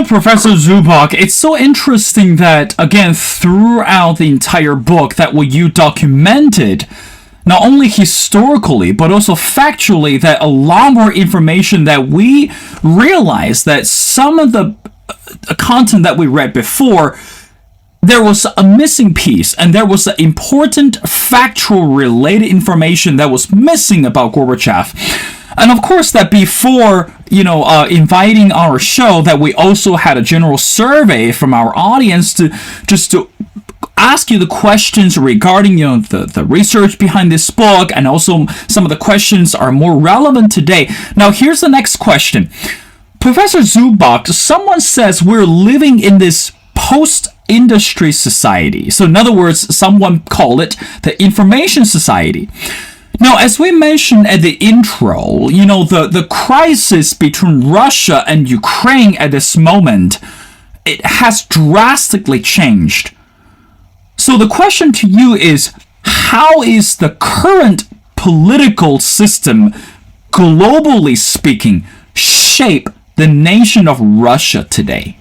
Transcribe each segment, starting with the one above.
Professor Zubok, it's so interesting that, again, throughout the entire book, that what you documented, not only historically, but also factually, that a lot more information that we realize that some of the content that we read before, there was a missing piece, and there was important factual related information that was missing about Gorbachev. And of course, that before, inviting our show, that we also had a general survey from our audience to ask you the questions regarding, the research behind this book, and also some of the questions are more relevant today. Now, here's the next question. Professor Zubok, someone says we're living in this post-industry society. So in other words, someone call it the information society. Now, as we mentioned at the intro, the crisis between Russia and Ukraine at this moment, it has drastically changed. So the question to you is, how is the current political system, globally speaking, shape the nation of Russia today?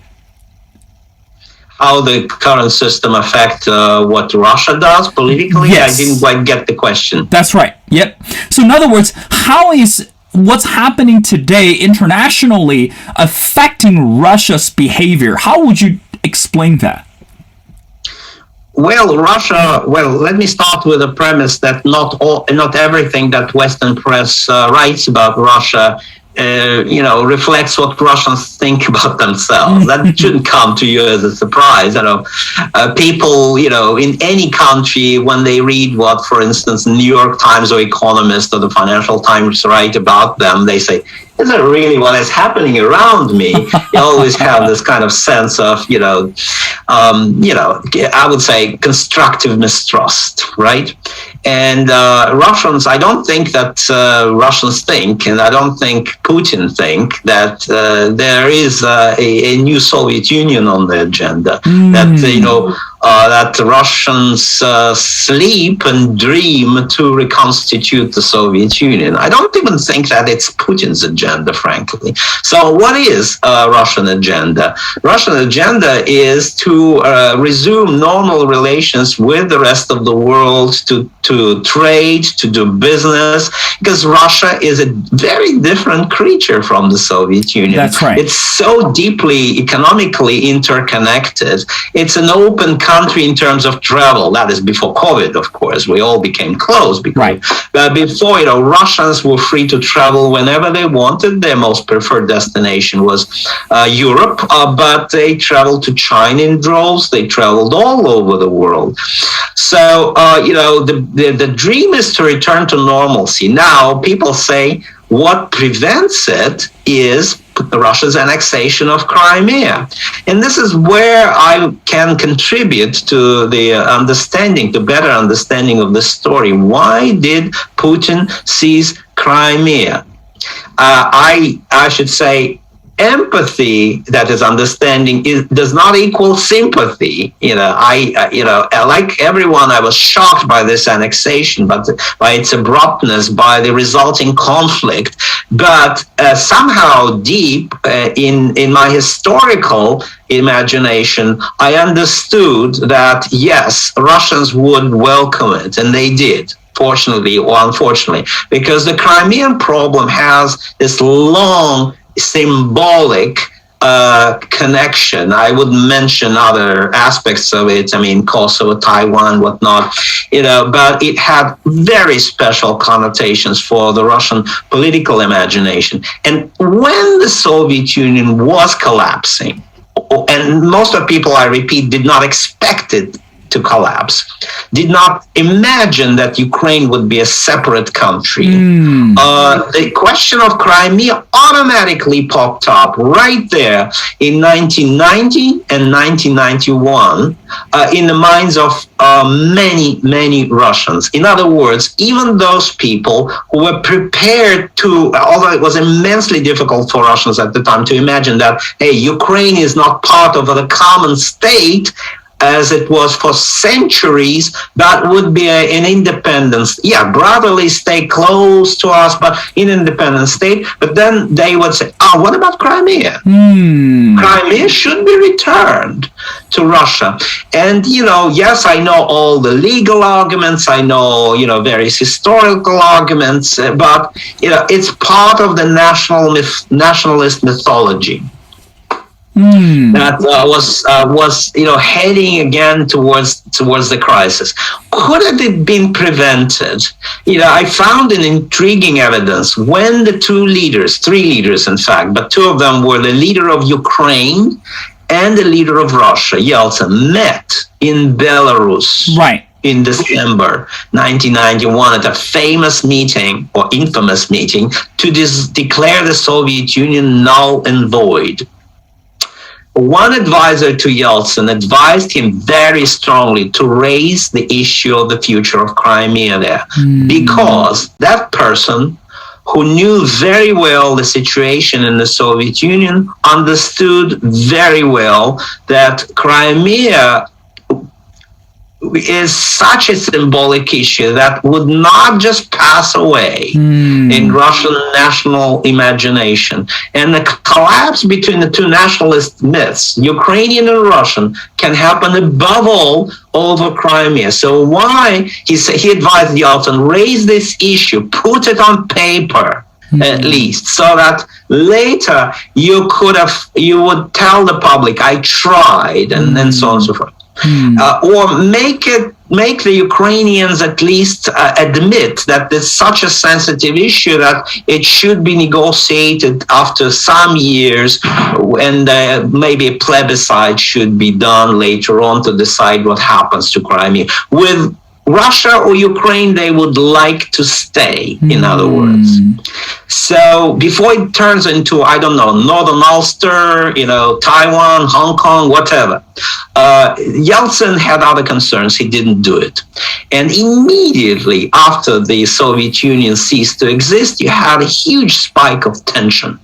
How the current system affect what Russia does politically? Yes. I didn't quite get the question. That's right. Yep. So in other words, how is what's happening today internationally affecting Russia's behavior? How would you explain that? Well, let me start with the premise that not everything that Western press writes about Russia reflects what Russians think about themselves. That shouldn't come to you as a surprise. People, in any country, when they read what, for instance, New York Times or Economist or the Financial Times write about them, they say, is it really what is happening around me? You always have this kind of sense of, I would say constructive mistrust, right? And Russians, I don't think that Russians think, and I don't think Putin think that there is a new Soviet Union on the agenda. That Russians sleep and dream to reconstitute the Soviet Union. I don't even think that it's Putin's agenda, frankly. So what is Russian agenda? Russian agenda is to resume normal relations with the rest of the world, to trade, to do business, because Russia is a very different creature from the Soviet Union. That's right. It's so deeply economically interconnected. It's an open country in terms of travel. That is before COVID, of course. We all became closed. Right. But before, Russians were free to travel whenever they wanted. Their most preferred destination was Europe, but they traveled to China in droves. They traveled all over the world. So, the dream is to return to normalcy. Now, people say what prevents it is Russia's annexation of Crimea. And this is where I can contribute to the better understanding of the story. Why did Putin seize Crimea? I should say empathy, that is understanding, does not equal sympathy. Like everyone, I was shocked by this annexation, but by its abruptness, by the resulting conflict. But somehow deep in my historical imagination, I understood that, yes, Russians would welcome it, and they did. Fortunately or unfortunately, because the Crimean problem has this long symbolic connection. I wouldn't mention other aspects of it. Kosovo, Taiwan, whatnot, but it had very special connotations for the Russian political imagination. And when the Soviet Union was collapsing, and most of the people, I repeat, did not expect it to collapse, did not imagine that Ukraine would be a separate country. The question of Crimea automatically popped up right there in 1990 and 1991 in the minds of many, many Russians. In other words, even those people who were prepared to, although it was immensely difficult for Russians at the time to imagine that, hey, Ukraine is not part of the common state, as it was for centuries, that would be an independence, brotherly state close to us, but in an independent state. But then they would say, what about Crimea? Crimea should be returned to Russia. And, yes, I know all the legal arguments, I know, various historical arguments, but, it's part of the nationalist mythology. That was heading again towards the crisis. Could it have been prevented? I found an intriguing evidence when the three leaders in fact, but two of them were the leader of Ukraine and the leader of Russia, Yeltsin, met in Belarus. Right. In December 1991 at a famous meeting, or infamous meeting, to declare the Soviet Union null and void. One advisor to Yeltsin advised him very strongly to raise the issue of the future of Crimea there, because that person, who knew very well the situation in the Soviet Union, understood very well that Crimea is such a symbolic issue that would not just pass away in Russian national imagination. And the collapse between the two nationalist myths, Ukrainian and Russian, can happen above all over Crimea. So why, he advised Yeltsin, raise this issue, put it on paper, at least, so that later you would tell the public, I tried, and so on and so forth. Or make the Ukrainians at least admit that it's such a sensitive issue that it should be negotiated after some years, and maybe a plebiscite should be done later on to decide what happens to Crimea. With Russia or Ukraine, they would like to stay, in other words. So before it turns into, Northern Ulster, Taiwan, Hong Kong, whatever, Yeltsin had other concerns. He didn't do it. And immediately after the Soviet Union ceased to exist, you had a huge spike of tension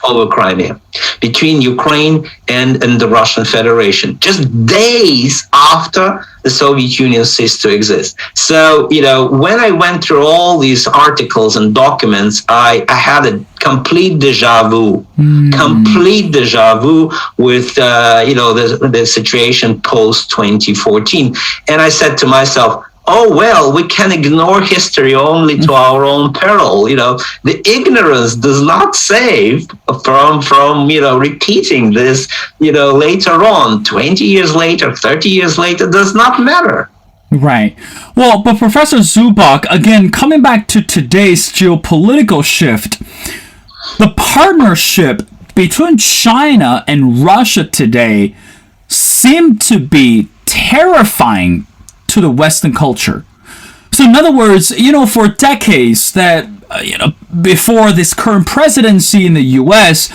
over Crimea between Ukraine and the Russian Federation, just days after the Soviet Union ceased to exist. So, when I went through all these articles and documents, I had a complete deja vu with, the situation post 2014. And I said to myself, we can ignore history only to our own peril. The ignorance does not save from repeating this, later on, 20 years later, 30 years later, does not matter. Right. Well, but Professor Zubok, again, coming back to today's geopolitical shift, the partnership between China and Russia today seem to be terrifying to the Western culture. So in other words, for decades that, before this current presidency in the U.S.,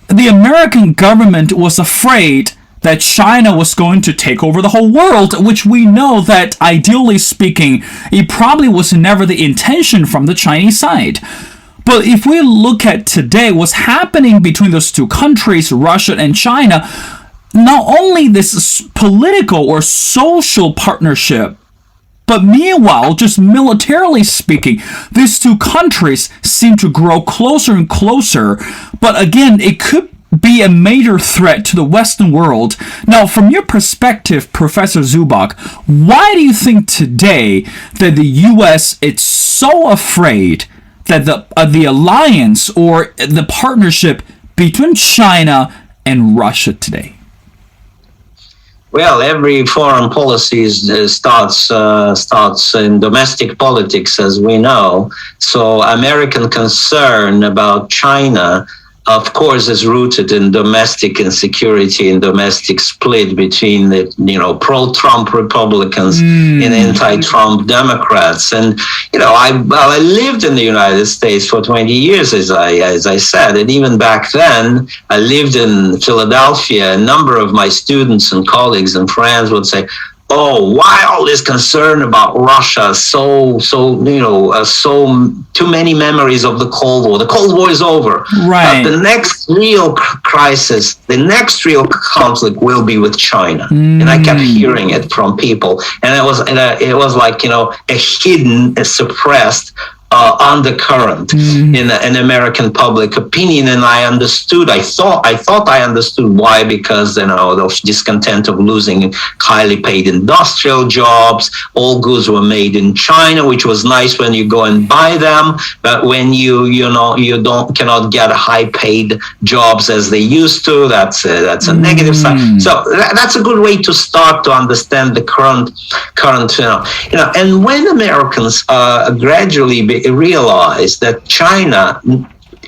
the American government was afraid that China was going to take over the whole world, which we know that, ideally speaking, it probably was never the intention from the Chinese side. But if we look at today, what's happening between those two countries, Russia and China, not only this political or social partnership, but meanwhile, just militarily speaking, these two countries seem to grow closer and closer. But again, it could be a major threat to the Western world. Now, from your perspective, Professor Zubok, why do you think today that the U.S. is so afraid that the alliance or the partnership between China and Russia today? Well, every foreign policy starts in domestic politics, as we know. So American concern about China, of course, is rooted in domestic insecurity and domestic split between the, pro-Trump Republicans and anti-Trump Democrats. And, I lived in the United States for 20 years, as I said. And even back then, I lived in Philadelphia. A number of my students and colleagues and friends would say, why all this concern about Russia? So too many memories of the Cold War. The Cold War is over. Right. But the next real crisis, the next real conflict will be with China. And I kept hearing it from people, and it was like, a hidden, suppressed undercurrent in American public opinion, and I understood. I thought I understood why, because the discontent of losing highly paid industrial jobs. All goods were made in China, which was nice when you go and buy them, but when you cannot get high paid jobs as they used to, that's a negative side. So that's a good way to start to understand the current and when Americans gradually realize that China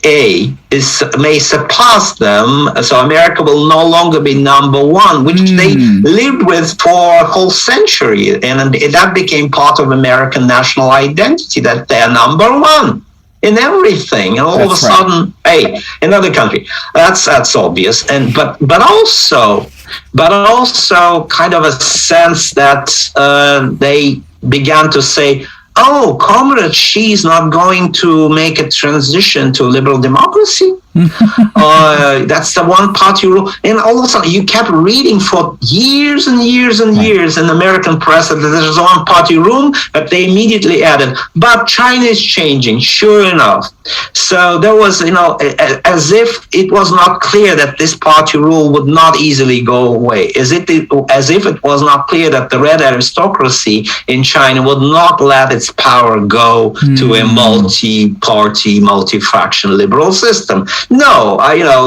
may surpass them, so America will no longer be number one, which they lived with for a whole century, and that became part of American national identity, that they're number one in everything, and all of a sudden, another country. That's obvious, and but also kind of a sense that they began to say, Comrade Xi is not going to make a transition to liberal democracy. That's the one-party rule. And all of a sudden, you kept reading for years and years and years in the American press that there's a one-party rule, but they immediately added, but China is changing, sure enough. So there was, as if it was not clear that this party rule would not easily go away, as if it was not clear that the red aristocracy in China would not let its power go to a multi-party, multi-faction liberal system. No,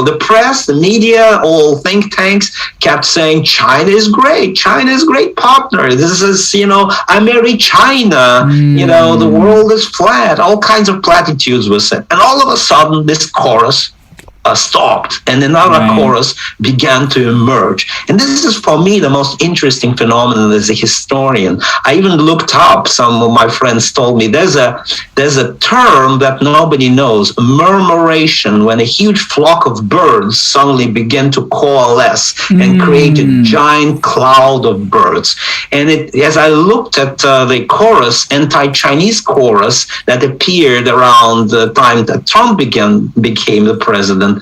the press, the media, all think tanks kept saying China is great. China is a great partner. This is, I marry China. The world is flat. All kinds of platitudes were said. And all of a sudden, this chorus stopped, and another chorus began to emerge. And this is, for me, the most interesting phenomenon as a historian. I even looked up. Some of my friends told me there's a term that nobody knows, murmuration, when a huge flock of birds suddenly begin to coalesce and create a giant cloud of birds. And as I looked at the chorus, anti-Chinese chorus that appeared around the time that Trump became the president,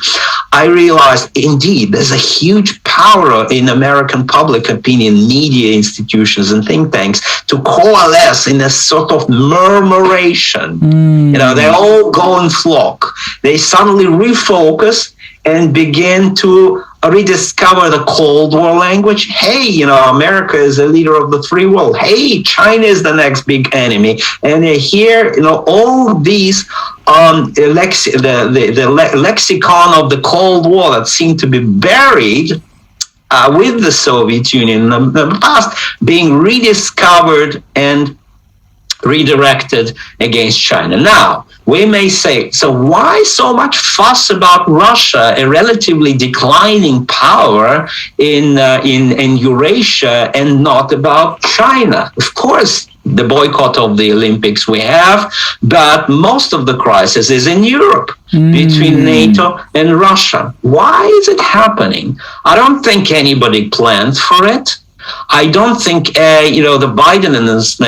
I realized, indeed, there's a huge power in American public opinion, media institutions and think tanks to coalesce in a sort of murmuration. They all go in flock. They suddenly refocus and begin to rediscover the Cold War language. Hey, America is the leader of the free world. Hey, China is the next big enemy. And here, all these the lexicon of the Cold War that seemed to be buried with the Soviet Union in the past, being rediscovered and redirected against China. Now, we may say, so why so much fuss about Russia, a relatively declining power in Eurasia, and not about China? Of course, the boycott of the Olympics we have, but most of the crisis is in Europe between NATO and Russia. Why is it happening? I don't think anybody planned for it. I don't think, the Biden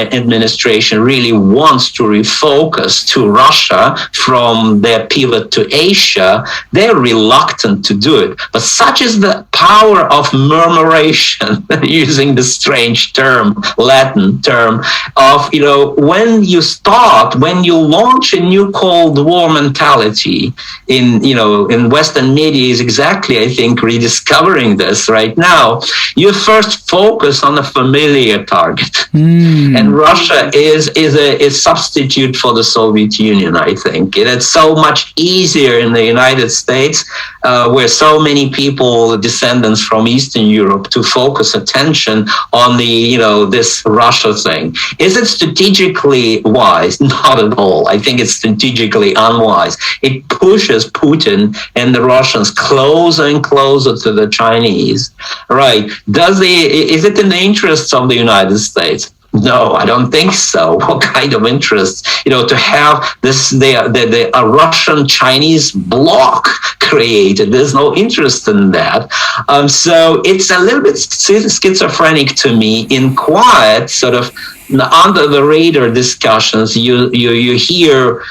administration really wants to refocus to Russia from their pivot to Asia. They're reluctant to do it. But such is the power of murmuration, using the strange term, Latin term, of, when you launch a new Cold War mentality in Western media is exactly, I think, rediscovering this right now. You first focus on a familiar target. And Russia is a substitute for the Soviet Union, I think. And it's so much easier in the United States, where so many people, descendants from Eastern Europe, to focus attention on this Russia thing. Is it strategically wise? Not at all. I think it's strategically unwise. It pushes Putin and the Russians closer and closer to the Chinese. Right. Is it in the interests of the United States? No, I don't think so. What kind of interest? To have the Russian-Chinese bloc created. There's no interest in that. So it's a little bit schizophrenic to me. In quiet, sort of under the radar discussions, you hear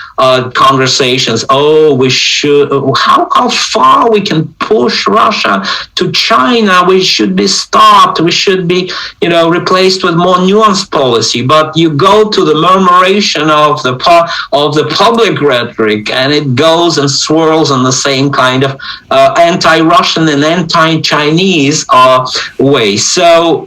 conversations. Oh, we should. How far we can push Russia to China? We should be stopped. We should be replaced with more nuanced policy. But you go to the murmuration of the public rhetoric, and it goes and swirls in the same kind of anti-Russian and anti-Chinese way. So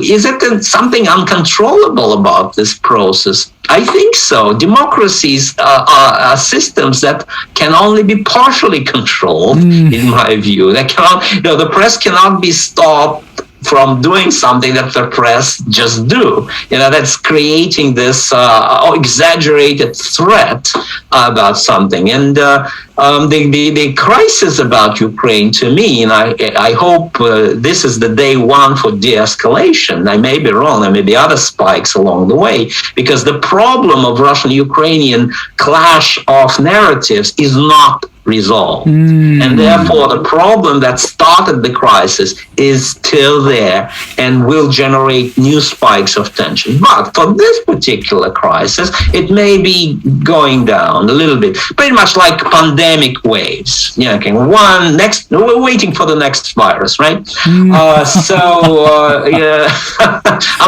is it something uncontrollable about this process? I think so. Democracies are systems that can only be partially controlled, in my view. They cannot, the press cannot be stopped from doing something that the press just do. That's creating this exaggerated threat about something. And the crisis about Ukraine, to me, and I hope this is the day one for de-escalation. I may be wrong. There may be other spikes along the way, because the problem of Russian-Ukrainian clash of narratives is not resolved. And therefore, the problem that started the crisis is still there and will generate new spikes of tension. But for this particular crisis, it may be going down a little bit, pretty much like pandemic waves. We're waiting for the next virus, right?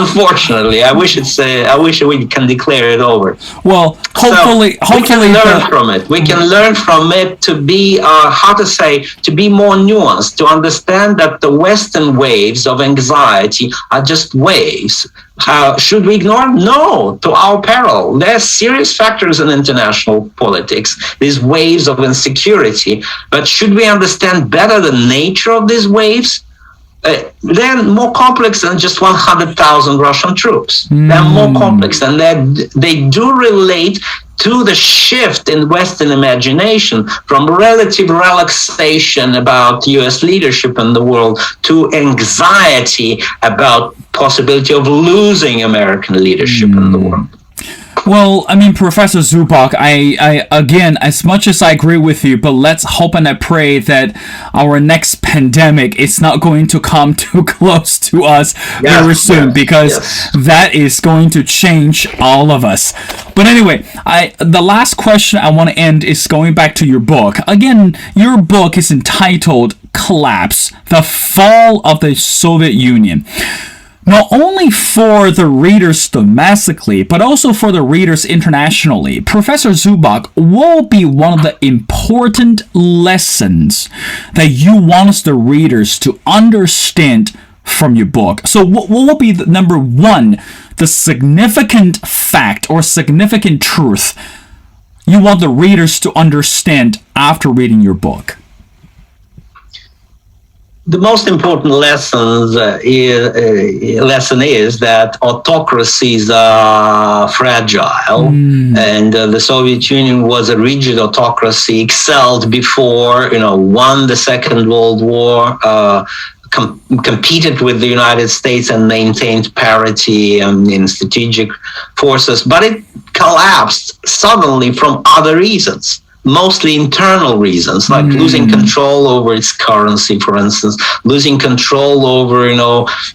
Unfortunately, I wish we can declare it over. Well, hopefully we can learn from it. We can learn from it to be, to be more nuanced, to understand that the Western waves of anxiety are just waves. Should we ignore them? No, to our peril. There are serious factors in international politics, these waves of insecurity. But should we understand better the nature of these waves? They're more complex than just 100,000 Russian troops. They're more complex, and they do relate to the shift in Western imagination from relative relaxation about U.S. leadership in the world to anxiety about possibility of losing American leadership in the world. Well, Professor Zubok, I again, as much as I agree with you, but let's hope and I pray that our next pandemic is not going to come too close to us very soon, because that is going to change all of us. But anyway, the last question I want to end is going back to your book. Again, your book is entitled Collapse: The Fall of the Soviet Union. Not only for the readers domestically, but also for the readers internationally, Professor Zubok, will be one of the important lessons that you want the readers to understand from your book? So what will be the number one, the significant fact or significant truth you want the readers to understand after reading your book? The most important lesson is that autocracies are fragile, and the Soviet Union was a rigid autocracy, excelled before, won the Second World War, competed with the United States and maintained parity in strategic forces, but it collapsed suddenly from other reasons. Mostly internal reasons, like losing control over its currency, for instance, losing control over,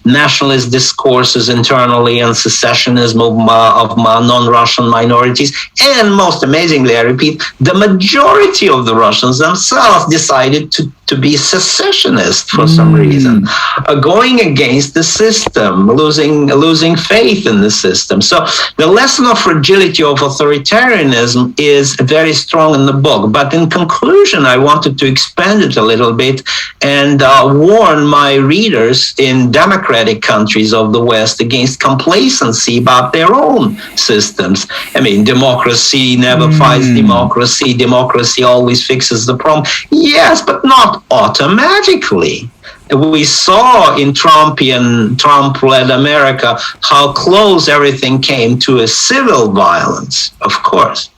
nationalist discourses internally and secessionism of non-Russian minorities. And most amazingly, I repeat, the majority of the Russians themselves decided to be secessionist for some reason, going against the system, losing faith in the system. So the lesson of fragility of authoritarianism is very strong in the book. But in conclusion, I wanted to expand it a little bit and warn my readers in democratic countries of the West against complacency about their own systems. Democracy never fights democracy. Democracy always fixes the problem. Yes, but not automatically. We saw in Trump-led America how close everything came to a civil violence, of course.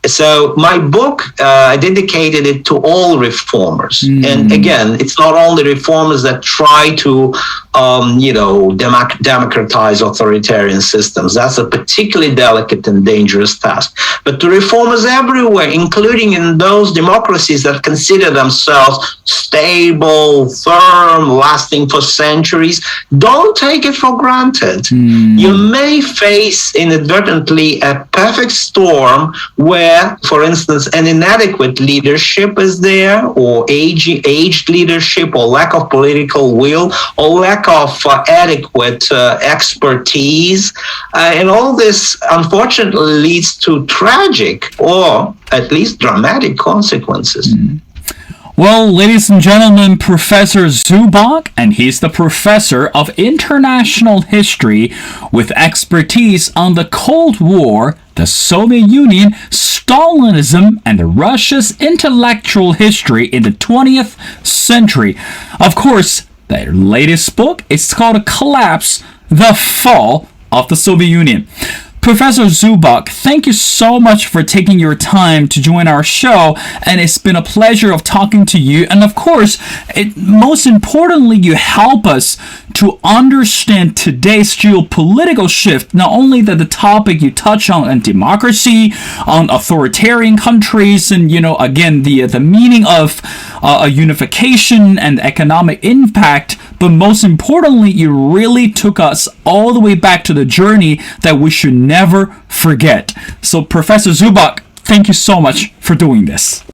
So my book, I dedicated it to all reformers. And again, it's not only reformers that try to democratize authoritarian systems. That's a particularly delicate and dangerous task. But to reformers everywhere, including in those democracies that consider themselves stable, firm, lasting for centuries, don't take it for granted. You may face inadvertently a perfect storm where, for instance, an inadequate leadership is there, or aged leadership, or lack of political will, or lack of adequate expertise. And all this, unfortunately, leads to tragic or at least dramatic consequences. Well, ladies and gentlemen, Professor Zubok, and he's the professor of international history with expertise on the Cold War, the Soviet Union, Stalinism, and Russia's intellectual history in the 20th century. Of course, their latest book is called Collapse, the Fall of the Soviet Union. Professor Zubok, thank you so much for taking your time to join our show, and it's been a pleasure of talking to you. And of course, most importantly, you help us to understand today's geopolitical shift, not only that the topic you touch on democracy, on authoritarian countries, and, again, the meaning of a unification and economic impact, but most importantly, you really took us all the way back to the journey that we should never forget. So, Professor Zubok, thank you so much for doing this.